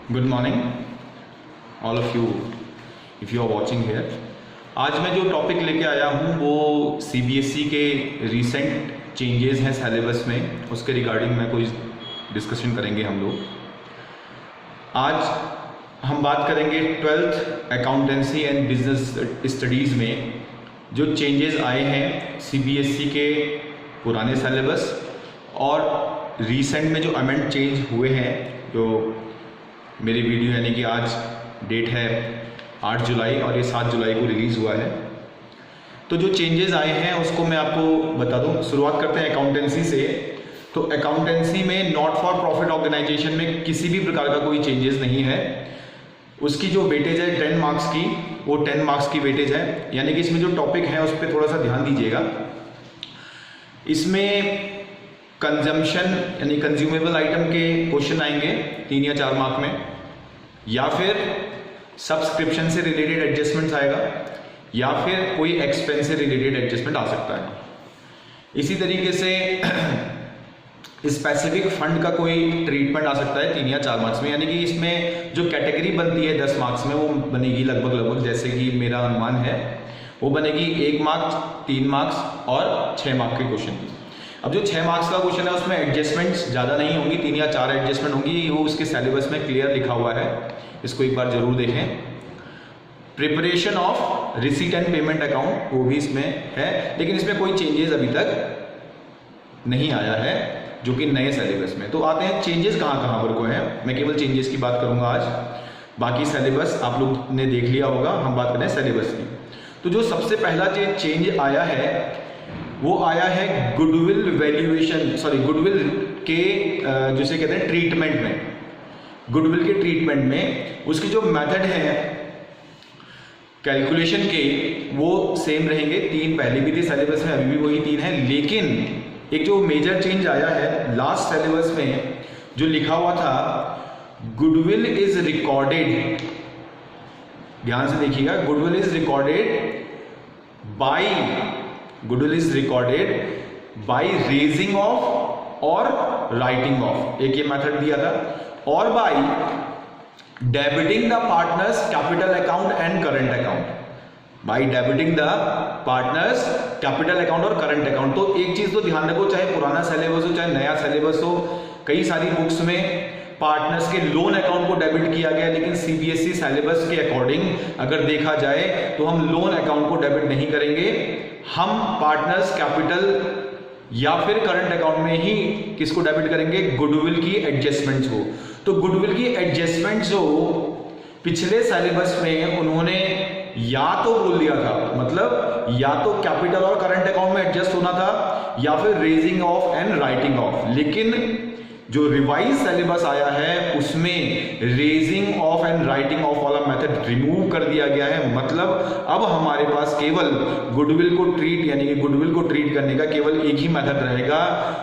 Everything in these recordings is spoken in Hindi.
Good morning all of you if you are watching here. आज मैं जो टॉपिक लेके आया हूँ वो सीबीएसई के रीसेंट चेंजेस हैं सिलेबस में, उसके रिगार्डिंग में कोई डिस्कशन करेंगे हम लोग। आज हम बात करेंगे 12th accountancy and business studies में जो चेंजेस आए हैं सीबीएसई के पुराने सिलेबस और रीसेंट में जो अमेंड चेंज हुए हैं। जो मेरी वीडियो यानी कि आज डेट है 8 जुलाई और ये 7 जुलाई को रिलीज़ हुआ है, तो जो चेंजेस आए हैं उसको मैं आपको बता दूं। शुरुआत करते हैं अकाउंटेंसी से। तो अकाउंटेंसी में नॉट फॉर प्रॉफिट ऑर्गेनाइजेशन में किसी भी प्रकार का कोई चेंजेस नहीं है। उसकी जो वेटेज है 10 मार्क्स की, वो 10 मार्क्स की वेटेज है, यानी कि इसमें जो टॉपिक है उस पर थोड़ा सा ध्यान दीजिएगा। इसमें कंजम्पशन यानी कंज्यूमेबल आइटम के क्वेश्चन आएंगे 3 या 4 मार्क में, या फिर सब्सक्रिप्शन से रिलेटेड एडजस्टमेंट्स आएगा, या फिर कोई एक्सपेंस से रिलेटेड एडजस्टमेंट आ सकता है। इसी तरीके से स्पेसिफिक फंड का कोई ट्रीटमेंट आ सकता है 3 या 4 मार्क्स में, यानी कि इसमें जो कैटेगरी बनती है 10 मार्क्स में वो बनेगी लगभग जैसे कि मेरा अनुमान है वो बनेगी 1 मार्क्स, 3 मार्क्स और 6 मार्क के क्वेश्चन। अब जो 6 मार्क्स का क्वेश्चन है उसमें एडजस्टमेंट्स ज़्यादा नहीं होंगी, 3 या 4 एडजस्टमेंट होंगी, वो उसके सिलेबस में क्लियर लिखा हुआ है, इसको एक बार जरूर देखें। Preparation of receipt and payment account वो भी इसमें है, लेकिन इसमें कोई चेंजेस अभी तक नहीं आया है जो कि नए सिलेबस में। तो आते हैं चेंजेस कहाँ पर को है। मैं केवल चेंजेस की बात करूंगा आज, बाकी सिलेबस आप लोग ने देख लिया होगा, हम बात करें सिलेबस की। तो जो सबसे पहला चेंज आया है वो आया है गुडविल वैल्यूएशन, गुडविल के जिसे कहते हैं ट्रीटमेंट में, गुडविल के ट्रीटमेंट में उसकी जो मेथड है कैलकुलेशन के वो सेम रहेंगे। 3 पहले भी थे सिलेबस में, अभी भी वही 3 है, लेकिन एक जो मेजर चेंज आया है लास्ट सिलेबस में जो लिखा हुआ था गुडविल इज रिकॉर्डेड, ध्यान से देखिएगा, goodwill is recorded by raising of और राइटिंग ऑफ, एक ये मेथड दिया था, और by debiting the partners capital account and current account, by debiting the partners capital account और करंट अकाउंट। तो एक चीज तो ध्यान रखो, चाहे पुराना सिलेबस हो चाहे नया सिलेबस हो, कई सारी बुक्स में पार्टनर्स के लोन अकाउंट को डेबिट किया गया, लेकिन सीबीएसई सिलेबस के अकॉर्डिंग अगर देखा जाए तो हम लोन अकाउंट को डेबिट नहीं करेंगे, हम पार्टनर्स कैपिटल या फिर करंट अकाउंट में ही किसको डेबिट करेंगे, गुडविल की एडजस्टमेंट्स को। तो गुडविल की एडजस्टमेंट्स जो पिछले सिलेबस में उन्होंने या तो बोल दिया था, मतलब या तो कैपिटल और करंट अकाउंट में एडजस्ट होना था या फिर raising of and writing of, लेकिन जो रिवाइज सिलेबस आया है उसमें raising of and writing of वाला मेथड रिमूव कर दिया गया है। मतलब अब हमारे पास केवल गुडविल को ट्रीट यानी कि गुडविल को ट्रीट करने का केवल एक ही मेथड रहेगा,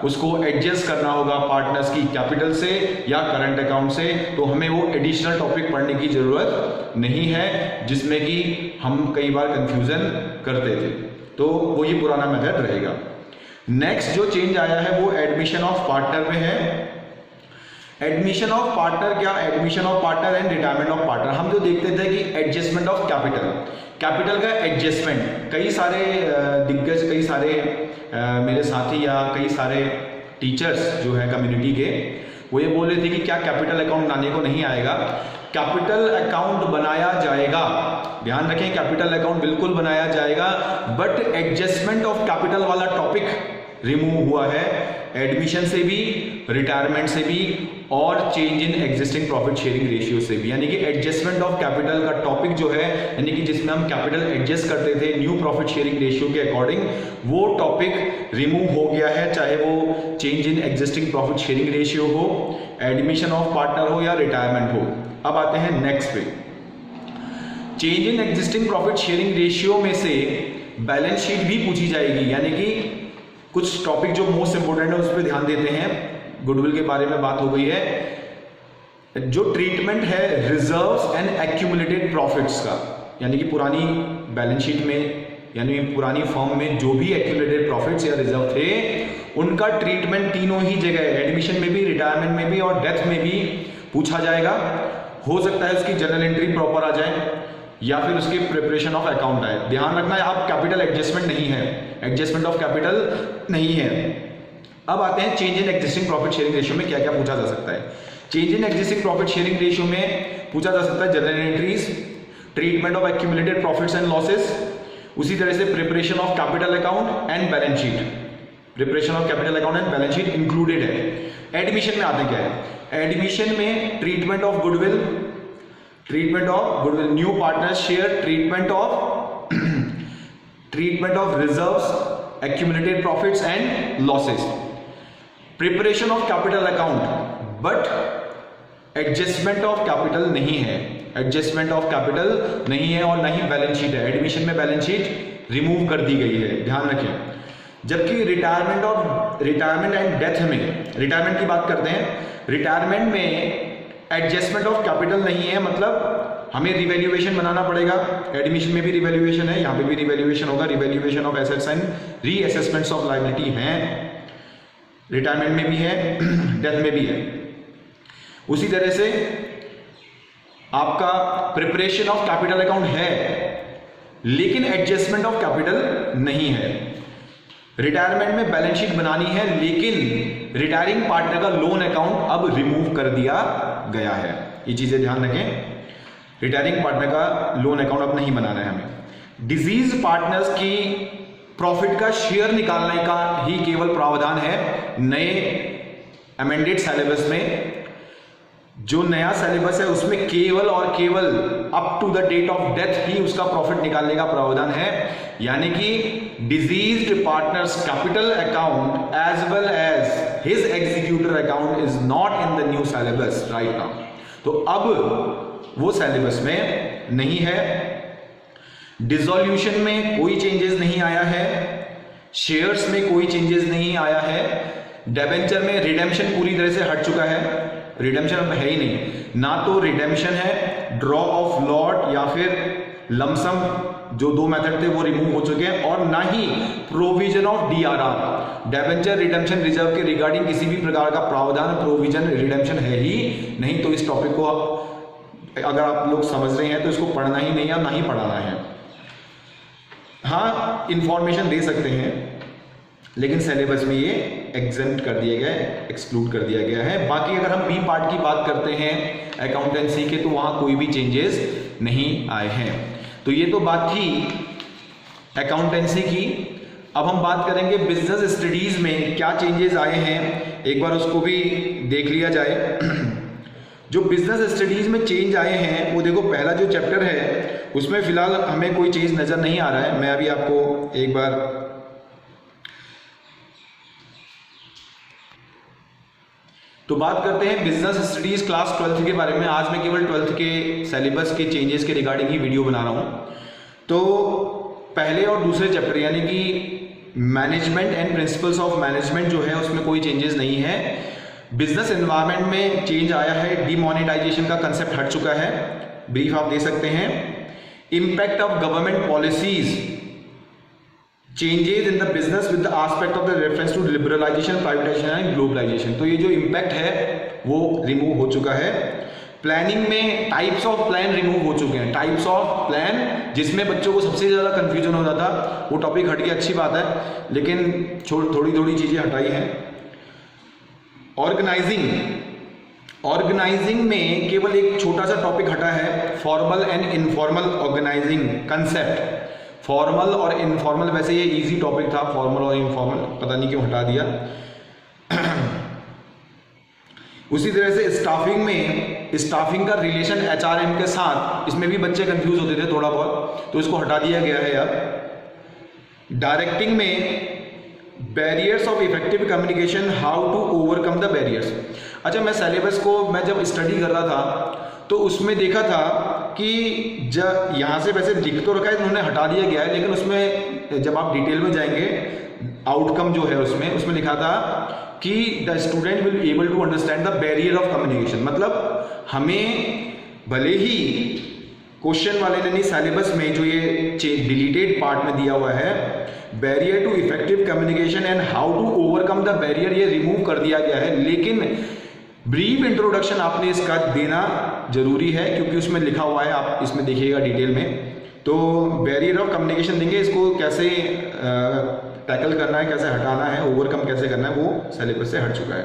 उसको एडजस्ट करना होगा पार्टनर्स की कैपिटल से या करंट अकाउंट से। तो हमें वो एडिशनल टॉपिक पढ़ने की जरूरत नहीं है जिसमें कि हम कई बार कंफ्यूजन करते थे, तो वो ही पुराना मेथड रहेगा। नेक्स्ट जो चेंज आया है वो एडमिशन ऑफ पार्टनर में है। एडमिशन ऑफ पार्टनर क्या, admission of partner and retirement of partner. हम जो देखते थे कि एडजस्टमेंट ऑफ कैपिटल का एडजस्टमेंट, कई सारे दिग्गज, कई सारे मेरे साथी या कई सारे टीचर्स जो है कम्युनिटी के, वो ये बोल रहे थे कि क्या कैपिटल अकाउंट बनाने को नहीं आएगा। कैपिटल अकाउंट बनाया जाएगा, ध्यान रखें, कैपिटल अकाउंट बिल्कुल बनाया जाएगा, बट एडजस्टमेंट ऑफ कैपिटल वाला टॉपिक रिमूव हुआ है एडमिशन से भी, रिटायरमेंट से भी और change in existing profit sharing ratio से भी। यानी कि एडजस्टमेंट ऑफ कैपिटल का टॉपिक जो है, यानी कि जिसमें हम कैपिटल एडजस्ट करते थे न्यू प्रॉफिट शेयरिंग रेशियो के अकॉर्डिंग, वो टॉपिक रिमूव हो गया है, चाहे वो change in existing profit sharing ratio हो, एडमिशन ऑफ पार्टनर हो या रिटायरमेंट हो। अब आते हैं नेक्स्ट पे, change in existing profit sharing ratio में से बैलेंस शीट भी पूछी जाएगी, यानी कि कुछ टॉपिक जो मोस्ट इंपोर्टेंट है उस पर ध्यान देते हैं। गुडविल के बारे में बात हो गई है, जो ट्रीटमेंट है रिजर्व्स एंड एक्यूमुलेटेड प्रॉफिट्स का, यानी कि पुरानी बैलेंस शीट में यानी पुरानी फर्म में जो भी एक्यूमुलेटेड प्रॉफिट्स या रिजर्व थे उनका ट्रीटमेंट तीनों ही जगह, एडमिशन में भी, रिटायरमेंट में भी और डेथ में भी पूछा जाएगा। हो सकता है उसकी जर्नल एंट्री प्रॉपर आ जाए या फिर उसकी प्रिपरेशन ऑफ अकाउंट आए। ध्यान रखना है आप कैपिटल एडजस्टमेंट नहीं है, एडजस्टमेंट ऑफ कैपिटल नहीं है। अब आते हैं change in existing profit sharing ratio में क्या क्या पूछा जा सकता है। Change in existing profit sharing ratio में पूछा जा सकता है journal entries, treatment of accumulated profits and losses, उसी तरह से preparation of capital account and balance sheet. Preparation of capital account and balance sheet included है। एडमिशन में आते क्या है, एडमिशन में treatment of goodwill, new partner share, treatment of reserves, accumulated profits and losses, preparation of capital account but adjustment of capital नहीं है, एडजस्टमेंट ऑफ कैपिटल नहीं है और नहीं बैलेंस शीट है। एडमिशन में बैलेंस शीट रिमूव कर दी गई है, ध्यान रखें। जबकि रिटायरमेंट एंड डेथ में, रिटायरमेंट की बात करते हैं, रिटायरमेंट में एडजस्टमेंट ऑफ कैपिटल नहीं है, मतलब हमें रिवैल्यूएशन बनाना पड़ेगा। एडमिशन में भी रिवैल्यूएशन है, यहाँ पे भी रिवैल्यूएशन होगा, revaluation of assets and reassessments of liability हैं, रिटायरमेंट में भी है, डेथ में भी है। उसी तरह से आपका प्रिपरेशन ऑफ कैपिटल अकाउंट है लेकिन एडजस्टमेंट ऑफ कैपिटल नहीं है। रिटायरमेंट में बैलेंस शीट बनानी है लेकिन रिटायरिंग पार्टनर का लोन अकाउंट अब रिमूव कर दिया गया है, ये चीजें ध्यान रखें। रिटायरिंग पार्टनर का लोन अकाउंट अब नहीं बनाना है हमें। डिजीज पार्टनर्स की प्रॉफिट का शेयर निकालने का ही केवल प्रावधान है नए अमेंडेड सिलेबस में। जो नया सिलेबस है उसमें केवल और केवल up to the date of death ही उसका प्रॉफिट निकालने का प्रावधान है, यानी कि deceased partner's capital account as well as his executor account is not in the new syllabus right now. तो अब वो सिलेबस में नहीं है। डिसॉल्यूशन में कोई चेंजेस नहीं आया है, शेयर्स में कोई चेंजेस नहीं आया है, डिबेंचर में रिडेम्पशन पूरी तरह से हट चुका है, रिडेम्पशन अब है ही नहीं। ना तो रिडेम्पशन है, ड्रॉ ऑफ लॉट या फिर लमसम जो दो मेथड थे वो रिमूव हो चुके हैं, और ना ही provision of DRR, debenture redemption reserve के रिगार्डिंग किसी भी प्रकार का प्रावधान प्रोविजन रिडेम्पशन है ही नहीं। तो इस टॉपिक को अगर आप लोग समझ रहे हैं तो इसको पढ़ना ही नहीं या ना ही पढ़ाना है। हाँ, इंफॉर्मेशन दे सकते हैं लेकिन सिलेबस में ये एग्जेम्प्ट कर दिया गया है, एक्सक्लूड कर दिया गया है। बाकी अगर हम बी पार्ट की बात करते हैं अकाउंटेंसी के, तो वहां कोई भी चेंजेस नहीं आए हैं। तो ये तो बात थी अकाउंटेंसी की। अब हम बात करेंगे बिजनेस स्टडीज में क्या चेंजेस आए हैं, एक बार उसको भी देख लिया जाए। जो बिजनेस स्टडीज में चेंज आए हैं वो देखो, पहला जो चैप्टर है उसमें फिलहाल हमें कोई चेंज नजर नहीं आ रहा है। मैं अभी आपको एक बार तो बात करते हैं बिजनेस स्टडीज क्लास 12th के बारे में। आज मैं केवल 12th के सिलेबस के चेंजेस के रिगार्डिंग ही वीडियो बना रहा हूं। तो पहले और दूसरे चैप्टर यानी कि management and principles of management जो है उसमें कोई चेंजेस नहीं है। बिजनेस एनवायरनमेंट में चेंज आया है, डीमोनेटाइजेशन का कंसेप्ट हट चुका है, ब्रीफ आप दे सकते हैं। Impact of government policies, changes in the business with the aspect of the reference to liberalisation, privatisation and globalisation. तो ये जो इम्पैक्ट है वो रिमूव हो चुका है। प्लानिंग में टाइप्स ऑफ प्लान रिमूव हो चुके हैं, टाइप्स ऑफ प्लान जिसमें बच्चों को सबसे ज्यादा कंफ्यूजन होता था वो टॉपिक हट गया, अच्छी बात है, लेकिन थोड़ी थोड़ी चीजें हटाई हैं। ऑर्गेनाइजिंग में केवल एक छोटा सा टॉपिक हटा है, formal and informal organising concept. Formal और इनफॉर्मल, वैसे ये इजी टॉपिक था, फॉर्मल और इनफॉर्मल, पता नहीं क्यों हटा दिया। उसी तरह से स्टाफिंग में, स्टाफिंग का रिलेशन एचआरएम के साथ, इसमें भी बच्चे कंफ्यूज होते थे थोड़ा बहुत, तो इसको हटा दिया गया है अब। डायरेक्टिंग में barriers of effective communication, how to overcome the barriers. अच्छा, मैं सिलेबस को मैं जब स्टडी कर रहा था तो उसमें देखा था कि जब यहाँ से वैसे लिख तो रखा है, उन्होंने हटा दिया गया है, लेकिन उसमें जब आप डिटेल में जाएंगे आउटकम जो है उसमें लिखा था कि the student will be able to understand the barrier of communication. मतलब हमें भले ही क्वेश्चन वाले ने नहीं, सिलेबस में जो ये डिलीटेड पार्ट में दिया हुआ है, barrier to effective communication and how to overcome the barrier, ये रिमूव कर दिया गया है, लेकिन ब्रीफ इंट्रोडक्शन आपने इसका देना जरूरी है, क्योंकि उसमें लिखा हुआ है, आप इसमें देखिएगा डिटेल में। तो बैरियर ऑफ कम्युनिकेशन देंगे, इसको कैसे टैकल करना है, कैसे हटाना है, ओवरकम कैसे करना है, वो सिलेबस से हट चुका है।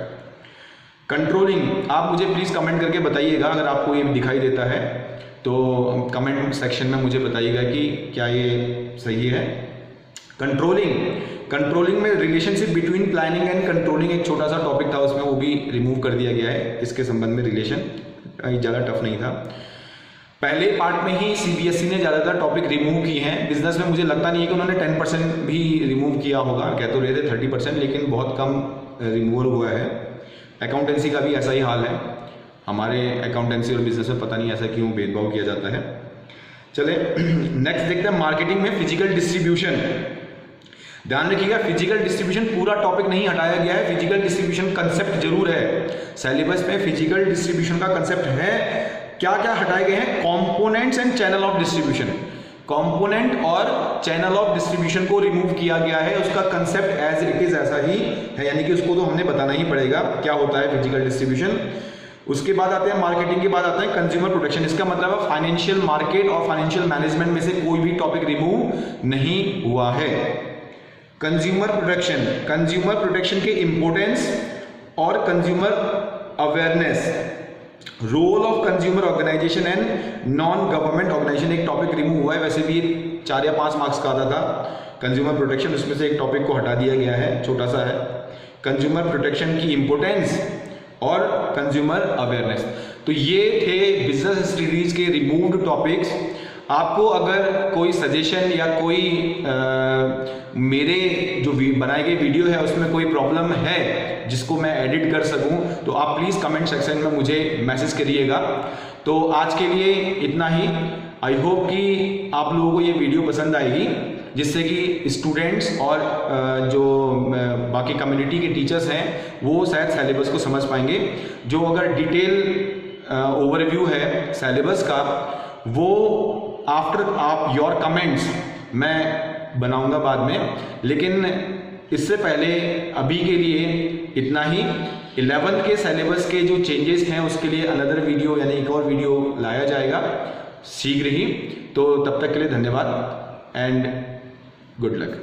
कंट्रोलिंग, आप मुझे प्लीज़ कमेंट करके बताइएगा अगर आपको ये दिखाई देता है तो कमेंट सेक्शन में मुझे बताइएगा कि क्या ये सही है। कंट्रोलिंग में relationship between planning and controlling एक छोटा सा टॉपिक था, उसमें वो भी रिमूव कर दिया गया है। इसके संबंध में रिलेशन ज़्यादा टफ नहीं था। पहले पार्ट में ही सीबीएसई ने ज़्यादातर टॉपिक रिमूव किए हैं। बिजनेस में मुझे लगता नहीं है कि उन्होंने 10% भी रिमूव किया होगा, कह तो रहे थे 30%, लेकिन बहुत कम रिमूवल हुआ है। अकाउंटेंसी का भी ऐसा ही हाल है। हमारे अकाउंटेंसी और बिजनेस में पता नहीं ऐसा क्यों भेदभाव किया जाता है। चले नेक्स्ट देखते हैं मार्केटिंग में फिजिकल डिस्ट्रीब्यूशन। ध्यान रखिएगा, फिजिकल डिस्ट्रीब्यूशन पूरा टॉपिक नहीं हटाया गया है, फिजिकल डिस्ट्रीब्यूशन कंसेप्ट जरूर है सिलेबस में। फिजिकल डिस्ट्रीब्यूशन का कंसेप्ट है। क्या क्या हटाए गए हैं? Components and channel of distribution. Component और चैनल ऑफ डिस्ट्रीब्यूशन को रिमूव किया गया है। उसका कंसेप्ट एज इट इज ऐसा ही है, यानी कि उसको तो हमने बताना ही पड़ेगा क्या होता है फिजिकल डिस्ट्रीब्यूशन। उसके बाद आते हैं मार्केटिंग के बाद आता है कंज्यूमर प्रोटेक्शन। इसका मतलब है फाइनेंशियल मार्केट और फाइनेंशियल मैनेजमेंट में से कोई भी टॉपिक रिमूव नहीं हुआ है। कंज्यूमर प्रोटेक्शन के इंपोर्टेंस और consumer awareness, role of consumer organisation and non government organisation एक टॉपिक रिमूव हुआ है। वैसे भी 4 या 5 मार्क्स का आता था कंज्यूमर प्रोटेक्शन, उसमें से एक टॉपिक को हटा दिया गया है, छोटा सा है। कंज्यूमर प्रोटेक्शन की इंपोर्टेंस और कंज्यूमर अवेयरनेस। तो ये थे बिजनेस स्टडीज के रिमूव्ड टॉपिक्स। आपको अगर कोई सजेशन या कोई मेरे जो बनाए गए वीडियो है उसमें कोई प्रॉब्लम है जिसको मैं एडिट कर सकूं, तो आप प्लीज़ कमेंट सेक्शन में मुझे मैसेज करिएगा। तो आज के लिए इतना ही। आई होप कि आप लोगों को ये वीडियो पसंद आएगी, जिससे कि स्टूडेंट्स और जो बाकी कम्युनिटी के टीचर्स हैं वो शायद सिलेबस को समझ पाएंगे। जो अगर डिटेल ओवरव्यू है सिलेबस का, वो आफ्टर आप योर कमेंट्स मैं बनाऊंगा बाद में, लेकिन इससे पहले अभी के लिए इतना ही। 11th के सिलेबस के जो चेंजेस हैं उसके लिए अनदर वीडियो यानी एक और वीडियो लाया जाएगा शीघ्र ही। तो तब तक के लिए धन्यवाद एंड गुड लक।